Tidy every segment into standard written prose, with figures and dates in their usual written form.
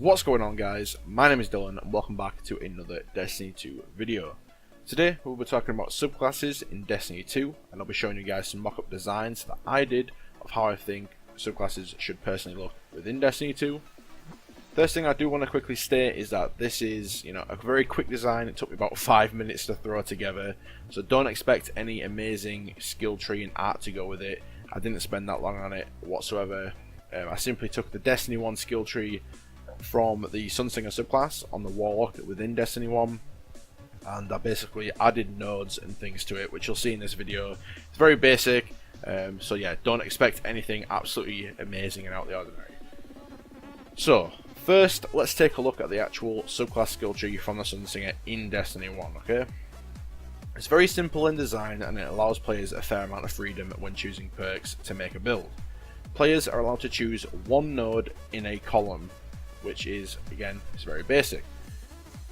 What's going on, guys? My name is Dylan and welcome back to another Destiny 2 video. Today we'll be talking about subclasses in Destiny 2 and I'll be showing you guys some mock-up designs that I did of how I think subclasses should personally look within Destiny 2. First thing I do want to quickly state is that this is, a very quick design. It took me about 5 minutes to throw together, so don't expect any amazing skill tree and art to go with it. I didn't spend that long on it whatsoever. I simply took the Destiny 1 skill tree from the Sunsinger subclass on the Warlock within Destiny 1, and I basically added nodes and things to it, which you'll see in this video. It's very basic, so yeah, don't expect anything absolutely amazing and out of the ordinary. So first, let's take a look at the actual subclass skill tree from the Sunsinger in Destiny 1, okay? It's very simple in design and it allows players a fair amount of freedom when choosing perks to make a build. Players are allowed to choose one node in a column, which is, again, it's very basic.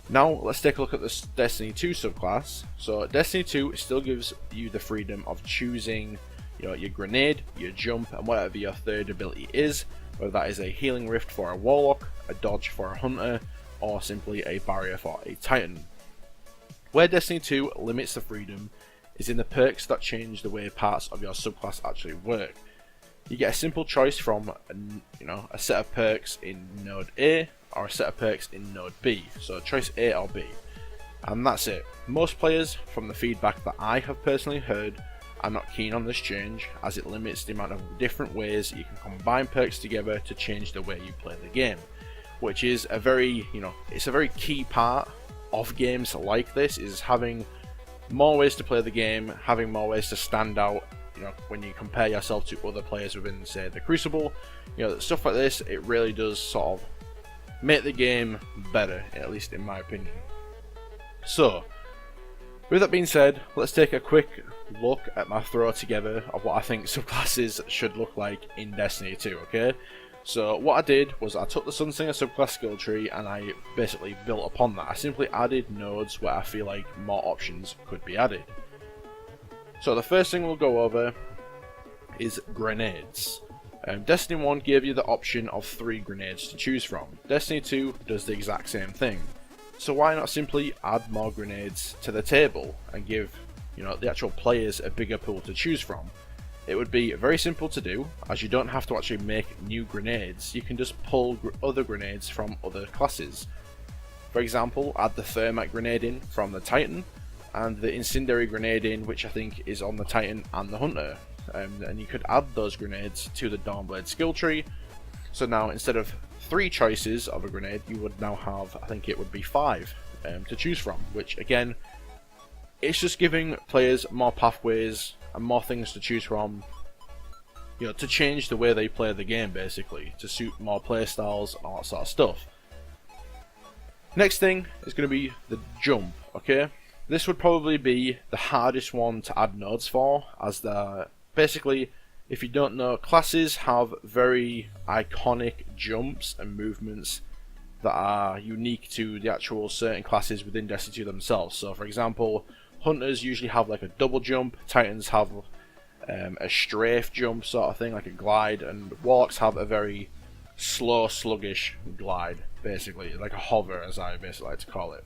Now let's take a look at this Destiny 2 subclass. So Destiny 2 still gives you the freedom of choosing your grenade, your jump, and whatever your third ability is, whether that is a healing rift for a Warlock, a dodge for a Hunter, or simply a barrier for a Titan. Where Destiny 2 limits the freedom is in the perks that change the way parts of your subclass actually work. You get a simple choice from a set of perks in node A or a set of perks in node B, so choice A or B, and that's it. Most players, from the feedback that I have personally heard, are not keen on this change, as it limits the amount of different ways you can combine perks together to change the way you play the game, which is a very it's a very key part of games like this, is having more ways to play the game, having more ways to stand out. When you compare yourself to other players within, say, the Crucible, stuff like this, it really does sort of make the game better, at least in my opinion. So, with that being said, let's take a quick look at my throw together of what I think subclasses should look like in Destiny 2, okay? So what I did was I took the Sunsinger subclass skill tree and I basically built upon that. I simply added nodes where I feel like more options could be added. So the first thing we'll go over is grenades. Destiny 1 gave you the option of 3 grenades to choose from. Destiny 2 does the exact same thing. So why not simply add more grenades to the table and give the actual players a bigger pool to choose from? It would be very simple to do, as you don't have to actually make new grenades. You can just pull other grenades from other classes. For example, add the Thermite grenade in from the Titan, and the Incendiary grenade in, which I think is on the Titan and the Hunter. And you could add those grenades to the Dawnblade skill tree. So now, instead of 3 choices of a grenade, you would now have, I think it would be 5 to choose from, which again, it's just giving players more pathways and more things to choose from, to change the way they play the game, basically, to suit more playstyles and all that sort of stuff. Next thing is going to be the jump, okay? This would probably be the hardest one to add nodes for, as basically, if you don't know, classes have very iconic jumps and movements that are unique to the actual certain classes within Destiny 2 themselves. So for example, Hunters usually have like a double jump, Titans have a strafe jump sort of thing, like a glide, and Warlocks have a very slow, sluggish glide, basically, like a hover, as I basically like to call it.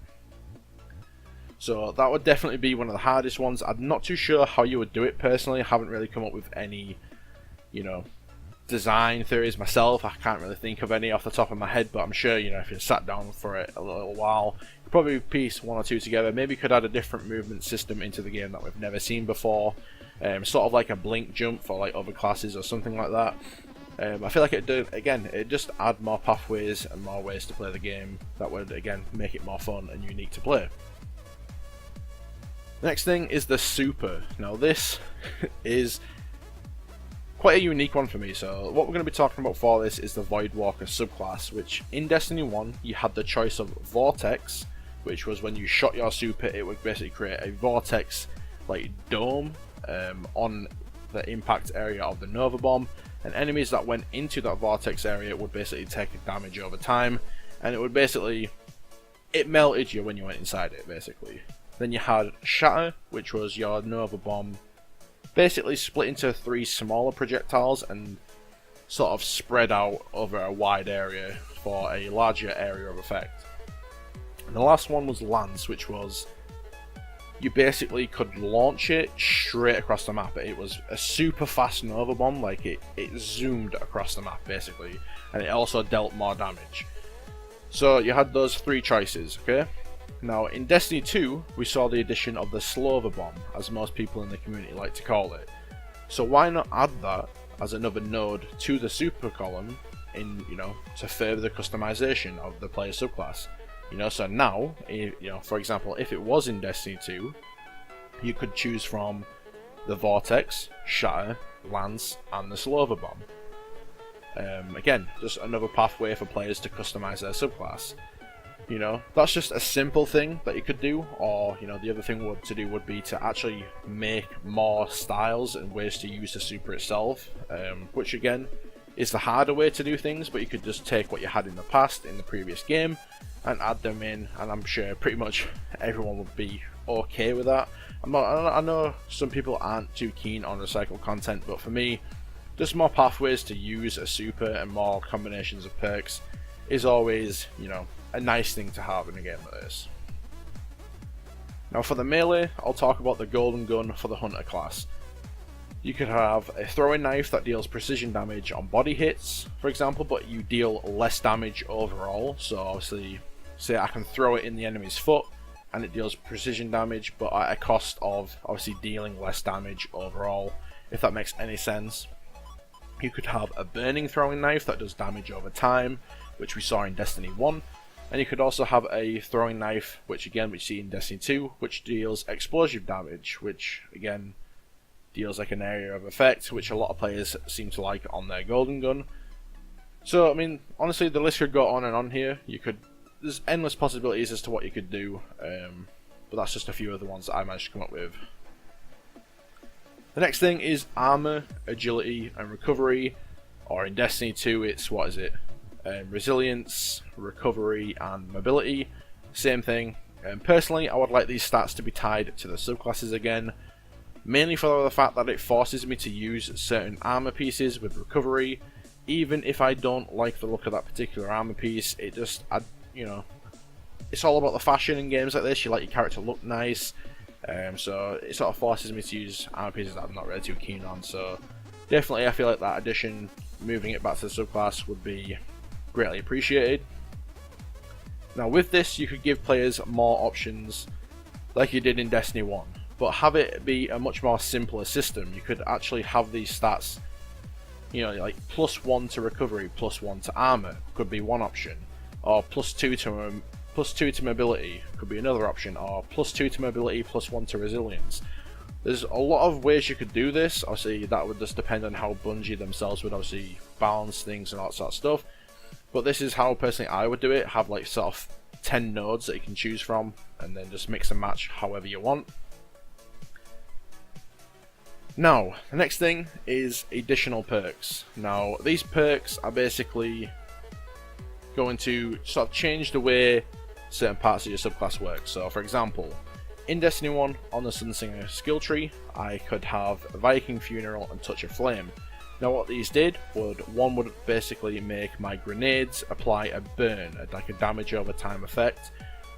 So that would definitely be one of the hardest ones. I'm not too sure how you would do it personally. I haven't really come up with any, design theories myself. I can't really think of any off the top of my head, but I'm sure, if you sat down for it a little while, you could probably piece 1 or 2 together. Maybe you could add a different movement system into the game that we've never seen before. Sort of like a blink jump for like other classes or something like that. I feel like it just add more pathways and more ways to play the game that would, again, make it more fun and unique to play. Next thing is the super. Now this is quite a unique one for me, so what we're going to be talking about for this is the Voidwalker subclass, which in Destiny 1 you had the choice of Vortex, which was when you shot your super it would basically create a vortex like dome on the impact area of the Nova Bomb, and enemies that went into that vortex area would basically take damage over time, and it melted you when you went inside it, basically. Then you had Shatter, which was your Nova Bomb basically split into 3 smaller projectiles, and sort of spread out over a wide area for a larger area of effect. And the last one was Lance, which was you basically could launch it straight across the map. It was a super fast Nova Bomb, like it zoomed across the map basically, and it also dealt more damage. So you had those three choices, okay? Now in Destiny 2, we saw the addition of the Slover Bomb, as most people in the community like to call it. So why not add that as another node to the super column in, to further the customization of the player subclass? So now, for example, if it was in Destiny 2, you could choose from the Vortex, Shatter, Lance, and the Slover Bomb. Again, just another pathway for players to customize their subclass. That's just a simple thing that you could do, or, the other thing to do would be to actually make more styles and ways to use the super itself, which again, is the harder way to do things, but you could just take what you had in the past, in the previous game, and add them in, and I'm sure pretty much everyone would be okay with that. I know some people aren't too keen on recycled content, but for me, just more pathways to use a super and more combinations of perks is always, a nice thing to have in a game like this. Now for the melee, I'll talk about the Golden Gun for the Hunter class. You could have a throwing knife that deals precision damage on body hits, for example, but you deal less damage overall. So obviously, say I can throw it in the enemy's foot and it deals precision damage, but at a cost of obviously dealing less damage overall, if that makes any sense. You could have a burning throwing knife that does damage over time, which we saw in Destiny 1. And you could also have a throwing knife, which again we see in Destiny 2, which deals explosive damage, which again deals like an area of effect, which a lot of players seem to like on their Golden Gun. So I mean, honestly, the list could go on and on here. There's endless possibilities as to what you could do, but that's just a few of the ones that I managed to come up with. The next thing is armor, agility, and recovery, or in Destiny 2 it's, resilience, recovery, and mobility. Same thing. Personally, I would like these stats to be tied to the subclasses again, mainly for the fact that it forces me to use certain armor pieces with recovery. Even if I don't like the look of that particular armor piece, it's all about the fashion in games like this. You like your character to look nice, so it sort of forces me to use armor pieces that I'm not really too keen on. So definitely I feel like that addition, moving it back to the subclass, would be greatly appreciated. Now with this, you could give players more options like you did in Destiny 1, but have it be a much more simpler system. You could actually have these stats, like +1 to recovery, +1 to armor could be one option, or +2 to mobility could be another option, or +2 to mobility, +1 to resilience. There's a lot of ways you could do this. Obviously that would just depend on how Bungie themselves would obviously balance things and all that sort of stuff, but this is how personally I would do it. Have like sort of 10 nodes that you can choose from, and then just mix and match however you want. Now, the next thing is additional perks. Now, these perks are basically going to sort of change the way certain parts of your subclass work. So, for example, in Destiny 1, on the Sunsinger skill tree, I could have Viking Funeral and Touch of Flame. Now, what these did one would basically make my grenades apply a burn, like a damage over time effect,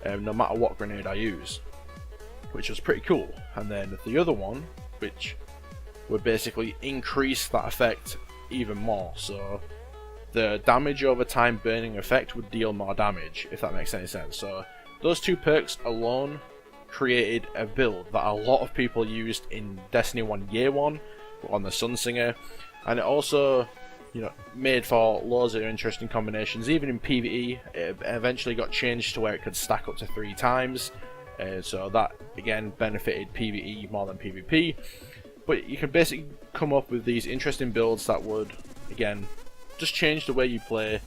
no matter what grenade I use, which was pretty cool. And then the other one, which would basically increase that effect even more. So the damage over time burning effect would deal more damage, if that makes any sense. So those two perks alone created a build that a lot of people used in Destiny 1 Year 1 on the Sunsinger, and it also made for loads of interesting combinations. Even in PvE, it eventually got changed to where it could stack up to 3 times, so that again benefited PvE more than PvP. But you can basically come up with these interesting builds that would, again, just change the way you play,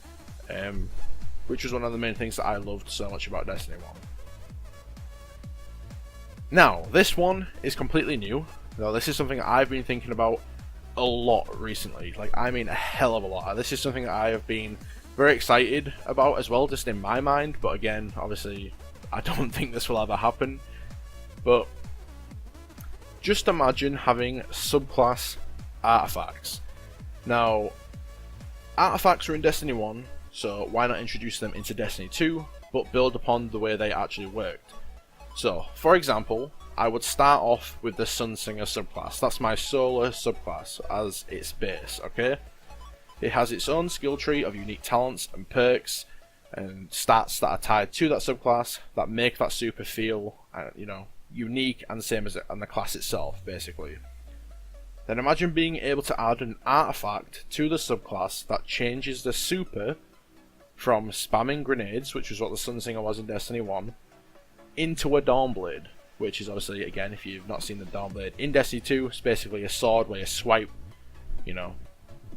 which was one of the main things that I loved so much about Destiny 1. Now, this one is completely new. Now, this is something I've been thinking about a lot recently. Like, I mean a hell of a lot. This is something that I have been very excited about as well, just in my mind. But again, obviously, I don't think this will ever happen. But just imagine having subclass artifacts. Now, artifacts are in Destiny 1, so why not introduce them into Destiny 2, but build upon the way they actually worked. So, for example, I would start off with the Sunsinger subclass. That's my solar subclass as its base, okay? It has its own skill tree of unique talents and perks and stats that are tied to that subclass that make that super feel, unique and same as the class itself, basically. Then imagine being able to add an artifact to the subclass that changes the super from spamming grenades, which is what the Sunsinger was in Destiny 1, into a Dawnblade, which is obviously, again, if you've not seen the Dawnblade in Destiny 2, it's basically a sword where you swipe,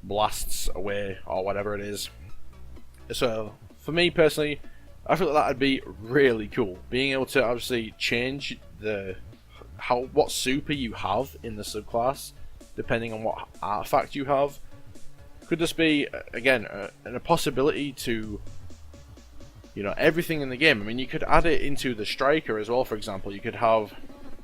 blasts away or whatever it is. So, for me personally, I feel like that would be really cool. Being able to obviously change what super you have in the subclass, depending on what artifact you have, could this be, again, a possibility to, everything in the game. I mean, you could add it into the Striker as well, for example. You could have,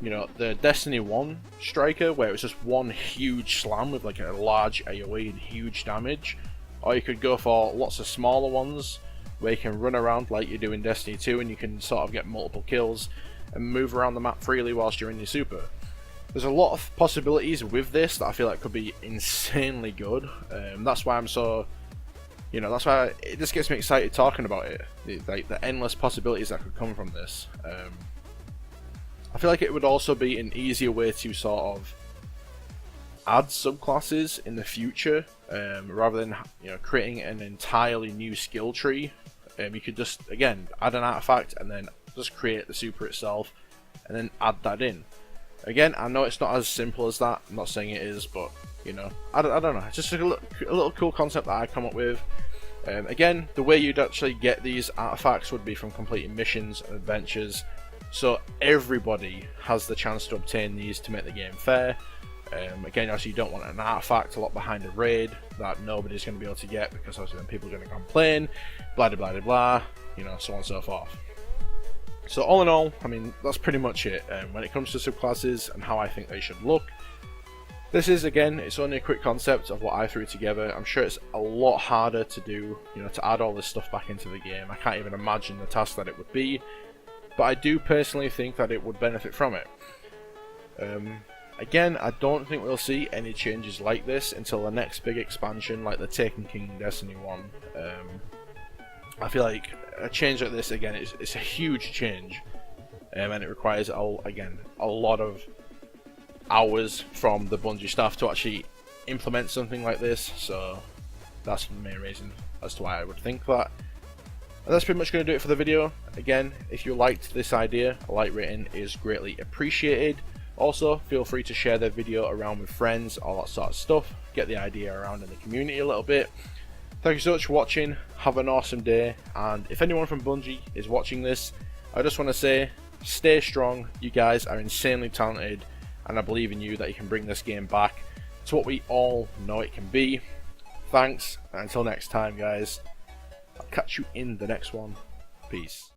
the Destiny 1 Striker, where it's just one huge slam with like a large AoE and huge damage. Or you could go for lots of smaller ones, where you can run around like you do in Destiny 2, and you can sort of get multiple kills and move around the map freely whilst you're in your super. There's a lot of possibilities with this that I feel like could be insanely good. That's why I'm so, that's why it just gets me excited talking about it. The endless possibilities that could come from this. I feel like it would also be an easier way to sort of add subclasses in the future, rather than creating an entirely new skill tree. You could just, again, add an artifact and then just create the super itself and then add that in. Again, I know it's not as simple as that. I'm not saying it is, but I don't know. It's just a little cool concept that I come up with. Again, the way you'd actually get these artifacts would be from completing missions and adventures, so everybody has the chance to obtain these to make the game fair. Again, obviously you don't want an artifact to lock behind a raid that nobody's going to be able to get, because obviously then people are going to complain, blah blah blah blah, so on and so forth. So all in all, I mean, that's pretty much it when it comes to subclasses and how I think they should look. This is, again, it's only a quick concept of what I threw together. I'm sure it's a lot harder to do, to add all this stuff back into the game. I can't even imagine the task that it would be, but I do personally think that it would benefit from it. Again, I don't think we'll see any changes like this until the next big expansion, like the Taken King Destiny 1. I feel like a change like this, again, it's a huge change, and it requires, a lot of hours from the Bungie staff to actually implement something like this, so that's the main reason as to why I would think that. And that's pretty much going to do it for the video. Again, if you liked this idea, a like rating is greatly appreciated. Also, feel free to share the video around with friends, all that sort of stuff, get the idea around in the community a little bit. Thank you so much for watching, have an awesome day, and if anyone from Bungie is watching this, I just want to say, stay strong, you guys are insanely talented, and I believe in you that you can bring this game back to what we all know it can be. Thanks, and until next time guys, I'll catch you in the next one. Peace.